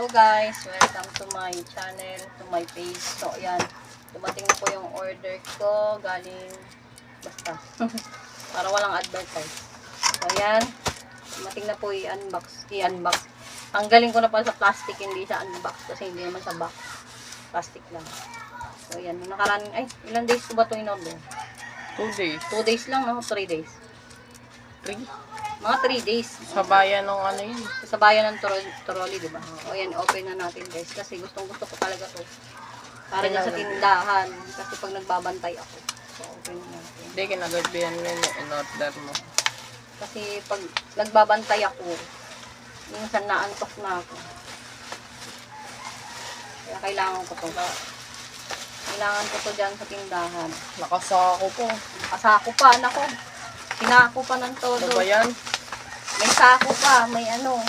guys, welcome to my channel, to my page. So ayan, dumating na po yung order ko galing basta para walang advertise. So ayan, dumating na po i-unbox. Tanggalin ko na pa sa plastic, hindi siya unbox kasi hindi naman sa box. Plastic lang. So ayan, nakaraan, ay ilang days ko ba ito in-order? 2 days. 2 days lang, no? 3 days. 3? Mga 3 days. Sa bayan ng ano yun. Sa bayan ng trolley, diba? O yan, open na natin guys. Kasi gustong gusto ko talaga to. Para dyan sa tindahan. Kasi pag nagbabantay ako. So, open na natin. Hindi, kinagabihan mo yung in-order mo. Kasi pag nagbabantay ako, minsan naantok na ako. Kaya kailangan ko to. Kailangan ko to dyan sa tindahan. Nakasako po. Asako pa, nako. Sinako pa ng todo. Ano ba yan? May sako pa, may ano.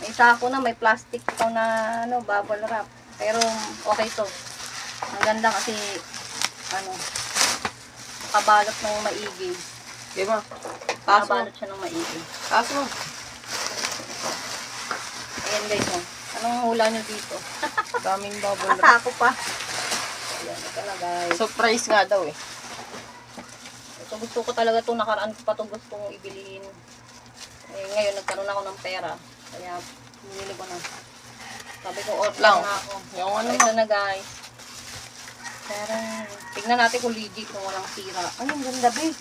May sako na, may plastic ito na ano, bubble wrap. Pero okay to. Ang ganda kasi ano, nakabalot ng maigi. Di ba? Paso. Nakabalot siya ng maigi. Paso. Ayan guys, oh. Anong hula nyo dito? Daming bubble wrap. Sako pa. Ayan, ito na guys. Surprise nga daw eh. So, gusto ko talaga ito, nakaraan ko pa ito gustong ibilihin. Eh, ngayon, nagkaroon ako ng pera. Kaya, binili ko na. Sabi ko, order Lang. na ako. Yung ano Ito na, guys. Parang, tignan natin kung legit, kung walang sira. Ay, ang ganda, babe.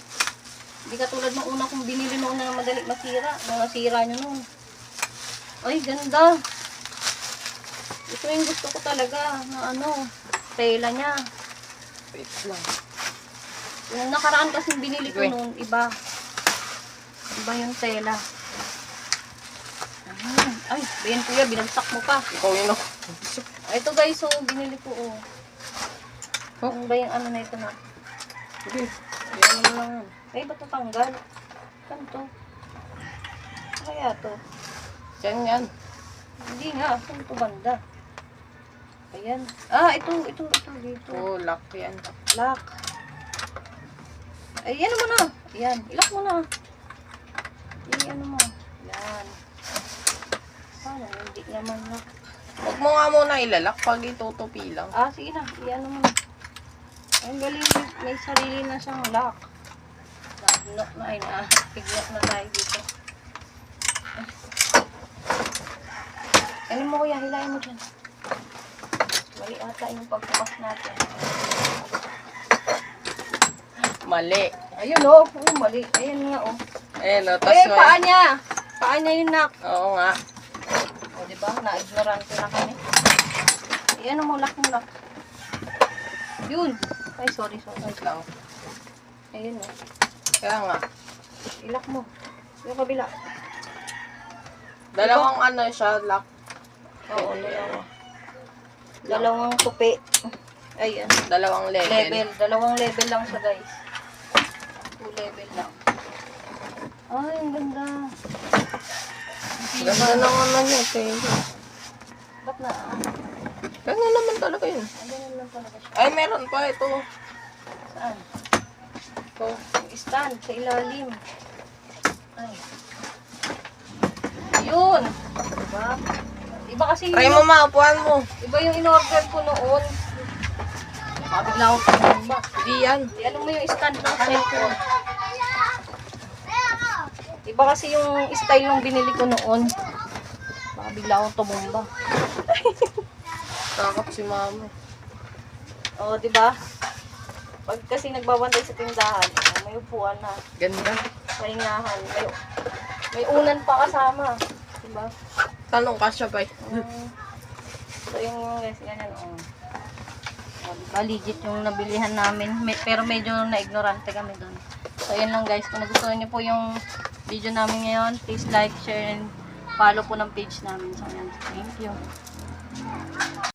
Hindi katulad ng una kong binili noon na madali masira. Nung nasira nyo noon. Ay, ganda. Ito yung gusto ko talaga, na ano, tela niya. wait lang. Yung nakaraan kasi binili ko noon, iba. Iba yung tela. Ay, bayan kuya, binagsak mo pa. Ikaw yun ako. Ito guys, so binili ko, oh. Oh. Ano ba yung ano na ito na? Sige. Yan mo lang. Ay, ba't natanggal? Saan to? Ano kaya to? Yan yan. Hindi nga, saan to banda? Ayan. Ah, ito, dito. Oh, lock yan. Lock. Ay, ano mo na. Ayan, ilock mo na. Ano mo. Ayan. Sana, hindi naman lock. Huwag mo nga muna ilalak pag itutupi lang. Ah, sige na. Iyan mo na. Ang galing, may sarili na siyang lock. Nag-knock na, ay na. Pig-knock na tayo dito. Ano mo kuya, hilahin mo dyan. Mali ata yung pagbukas natin. Mali. Ayun oh, mali. Ayun nga oh. Ayan o. Eh, paa niya. Paa niya yung knock. Oo nga. O, diba? Na-ignorante na kami. Ayan mo, lock. Yun. Ay, sorry. Wait lang. Ayun oh. Kaya nga. Ilock mo. Yung kabila. Dalawang ano siya, lock. Oo, dalawang tupi. Ayan. Dalawang level. Dalawang level lang siya, guys. 2 level lang. Ay, ang ganda. Ganda naman na niya. Thank you. Ba't na? Ganyan naman talaga yun. Ay, ganun lang talaga siya. Ay, meron pa ito. Saan? Ito. Yung stand sa ilalim. Ay. Yun. Diba? Iba kasi Try mo maupuan mo. iba yung in-order ko noon. Bigla akong tumumba. Hindi yan. Ano mo yung stand ng cellphone? Iba kasi yung style nung binili ko noon. Baka bigla akong tumumba. Takap si mama. O, di ba? Pag kasi nagbabantay sa tindahan, may upuan na. Ganda. Pahingahan. May unan pa kasama. Di ba? Tanong ka siya ba? So, yung guys, ganyan, o. Diba, legit yung nabilihan namin. Pero medyo na-ignorante kami doon. So, yun lang guys. Kung nagustuhan niyo po yung video namin ngayon, please like, share, and follow po ng page namin. So, yan. Thank you.